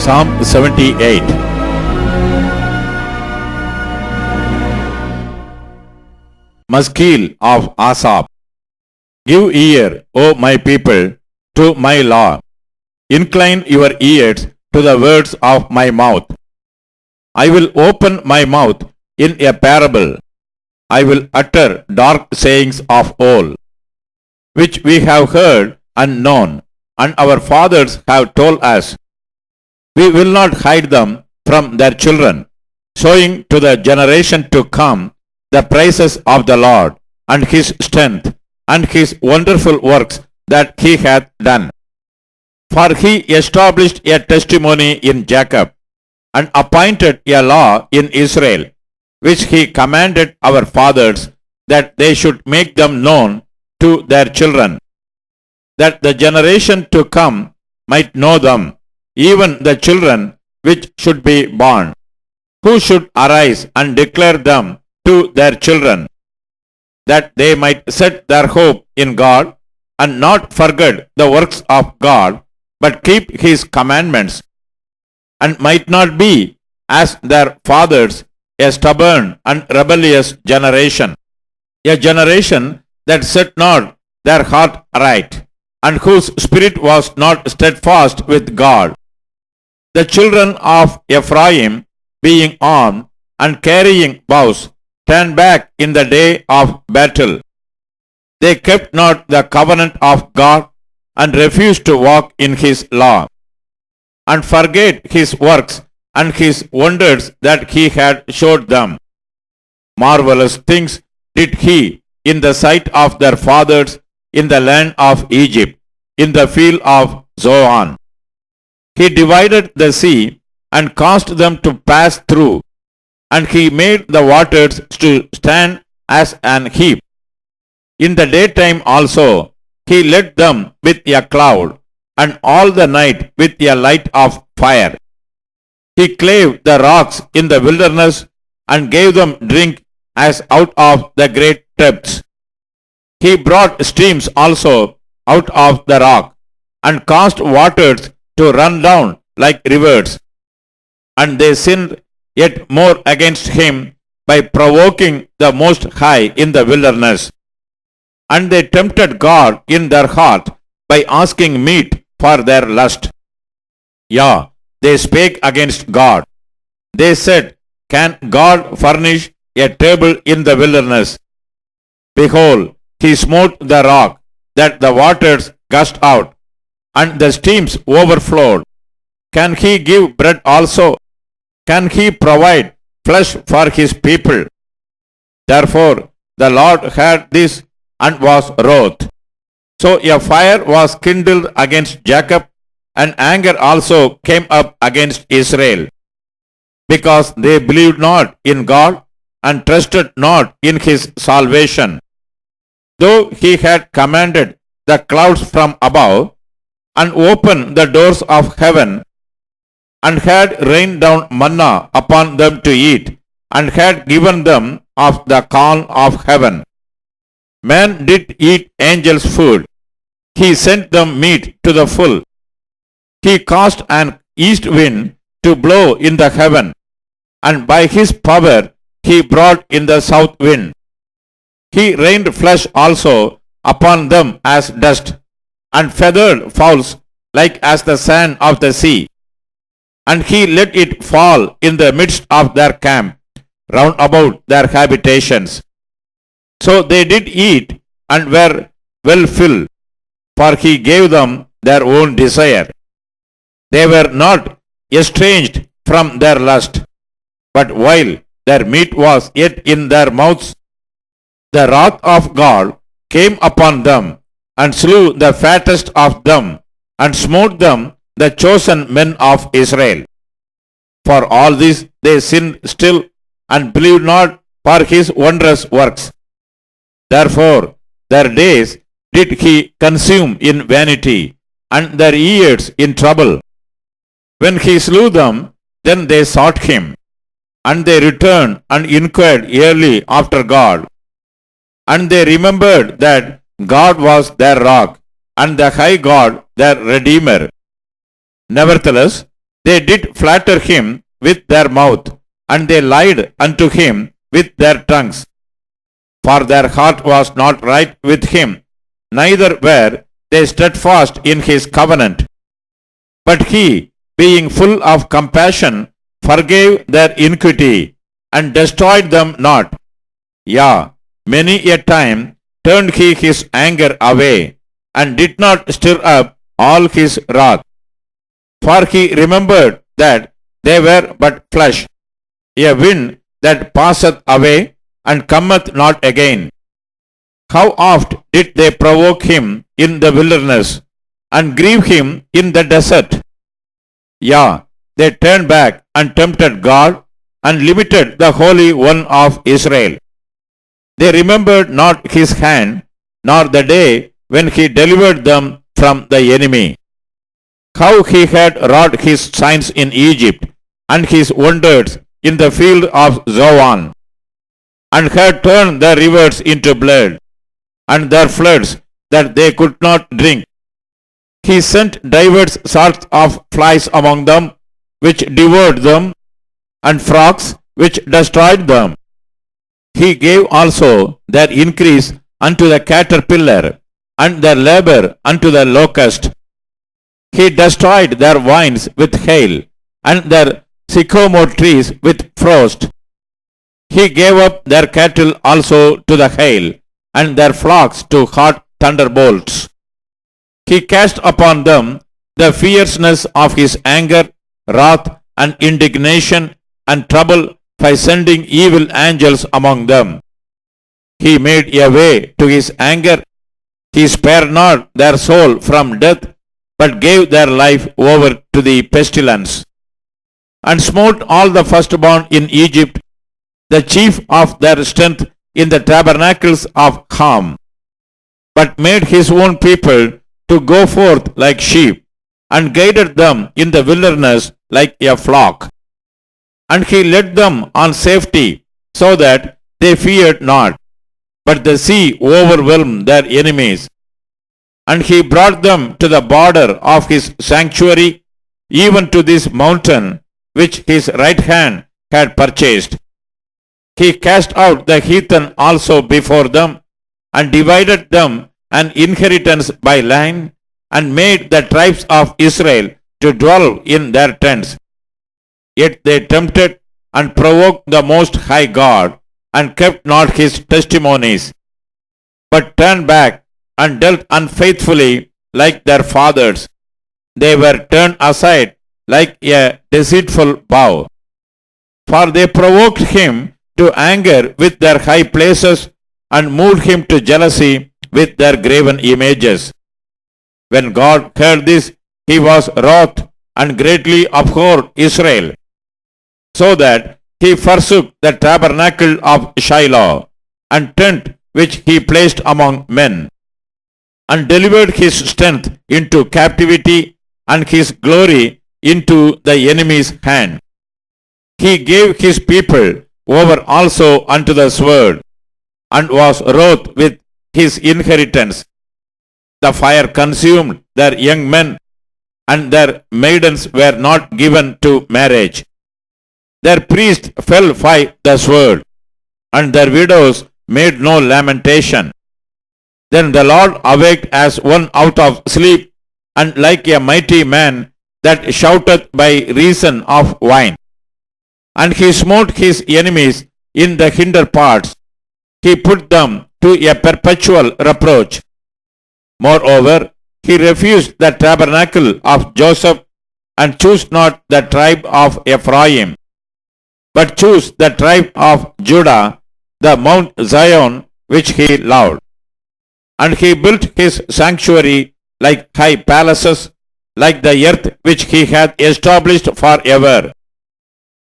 Psalm 78. Maskil of Asaph. Give ear, O my people, to my law. Incline your ears to the words of my mouth. I will open my mouth in a parable. I will utter dark sayings of old, which we have heard and known, and our fathers have told us. We will not hide them from their children, showing to the generation to come the praises of the Lord, and his strength, and his wonderful works that he hath done. For he established a testimony in Jacob, and appointed a law in Israel, which he commanded our fathers, that they should make them known to their children, that the generation to come might know them, even the children which should be born, who should arise and declare them to their children, that they might set their hope in God, and not forget the works of God, but keep his commandments, and might not be, as their fathers, a stubborn and rebellious generation, a generation that set not their heart right, and whose spirit was not steadfast with God. The children of Ephraim, being armed and carrying bows, turned back in the day of battle. They kept not the covenant of God, and refused to walk in his law, and forget his works and his wonders that he had showed them. Marvelous things did he in the sight of their fathers in the land of Egypt, in the field of Zoan. He divided the sea and caused them to pass through, and he made the waters to stand as an heap. In the daytime also he led them with a cloud, and all the night with a light of fire. He clave the rocks in the wilderness, and gave them drink as out of the great depths. He brought streams also out of the rock, and caused waters to run down like rivers. And they sinned yet more against him by provoking the Most High in the wilderness. And they tempted God in their heart by asking meat for their lust. Yeah, they spake against God. They said, Can God furnish a table in the wilderness? Behold, he smote the rock, that the waters gushed out, and the streams overflowed. Can he give bread also? Can he provide flesh for his people? Therefore the Lord heard this, and was wroth. So a fire was kindled against Jacob, and anger also came up against Israel, because they believed not in God, and trusted not in his salvation. Though he had commanded the clouds from above, and opened the doors of heaven, and had rained down manna upon them to eat, and had given them of the corn of heaven. Man did eat angels' food. He sent them meat to the full. He caused an east wind to blow in the heaven, and by his power he brought in the south wind. He rained flesh also upon them as dust, and feathered fowls like as the sand of the sea. And he let it fall in the midst of their camp, round about their habitations. So they did eat, and were well filled, for he gave them their own desire. They were not estranged from their lust, but while their meat was yet in their mouths, the wrath of God came upon them, and slew the fattest of them, and smote them, the chosen men of Israel. For all this they sinned still, and believed not for his wondrous works. Therefore their days did he consume in vanity, and their years in trouble. When he slew them, then they sought him, and they returned and inquired early after God. And they remembered that God was their rock, and the high God their Redeemer. Nevertheless, They did flatter him with their mouth, and they lied unto him with their tongues. For their heart was not right with him, neither were they steadfast in his covenant. But he, being full of compassion, forgave their iniquity, and destroyed them not. Yea, many a time turned he his anger away, and did not stir up all his wrath. For he remembered that they were but flesh, a wind that passeth away, and cometh not again. How oft did they provoke him in the wilderness, and grieve him in the desert? Yea, they turned back and tempted God, and limited the Holy One of Israel. They remembered not his hand, nor the day when he delivered them from the enemy. How he had wrought his signs in Egypt, and his wonders in the field of Zoan, and had turned the rivers into blood, and their floods that they could not drink. He sent divers sorts of flies among them, which devoured them, and frogs which destroyed them. He gave also their increase unto the caterpillar, and their labor unto the locust. He destroyed their vines with hail, and their sycamore trees with frost. He gave up their cattle also to the hail, and their flocks to hot thunderbolts. He cast upon them the fierceness of his anger, wrath, and indignation, and trouble by sending evil angels among them. He made a way to his anger. He spared not their soul from death, but gave their life over to the pestilence, and smote all the firstborn in Egypt, the chief of their strength in the tabernacles of Ham, but made his own people to go forth like sheep, and guided them in the wilderness like a flock. And he led them on safety, so that they feared not, but the sea overwhelmed their enemies. And he brought them to the border of his sanctuary, even to this mountain which his right hand had purchased. He cast out the heathen also before them, and divided them an inheritance by line, and made the tribes of Israel to dwell in their tents. Yet they tempted and provoked the Most High God, and kept not his testimonies, but turned back and dealt unfaithfully like their fathers. They were turned aside like a deceitful bow. For they provoked him to anger with their high places, and moved him to jealousy with their graven images. When God heard this, he was wroth, and greatly abhorred Israel, so that he forsook the tabernacle of Shiloh, and tent which he placed among men, and delivered his strength into captivity, and his glory into the enemy's hand. He gave his people over also unto the sword, and was wroth with his inheritance. The fire consumed their young men, and their maidens were not given to marriage. Their priests fell by the sword, and their widows made no lamentation. Then the Lord awaked as one out of sleep, and like a mighty man that shouteth by reason of wine. And he smote his enemies in the hinder parts. He put them to a perpetual reproach. Moreover, he refused the tabernacle of Joseph, and chose not the tribe of Ephraim, but chose the tribe of Judah, the Mount Zion which he loved. And he built his sanctuary like high palaces, like the earth which he hath established forever.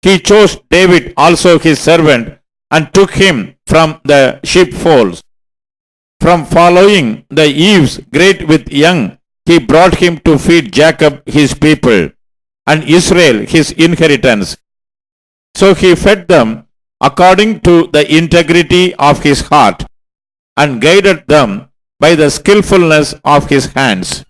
He chose David also his servant, and took him from the sheepfolds. From following the eaves great with young, he brought him to feed Jacob his people, and Israel his inheritance. So he fed them according to the integrity of his heart, and guided them by the skillfulness of his hands.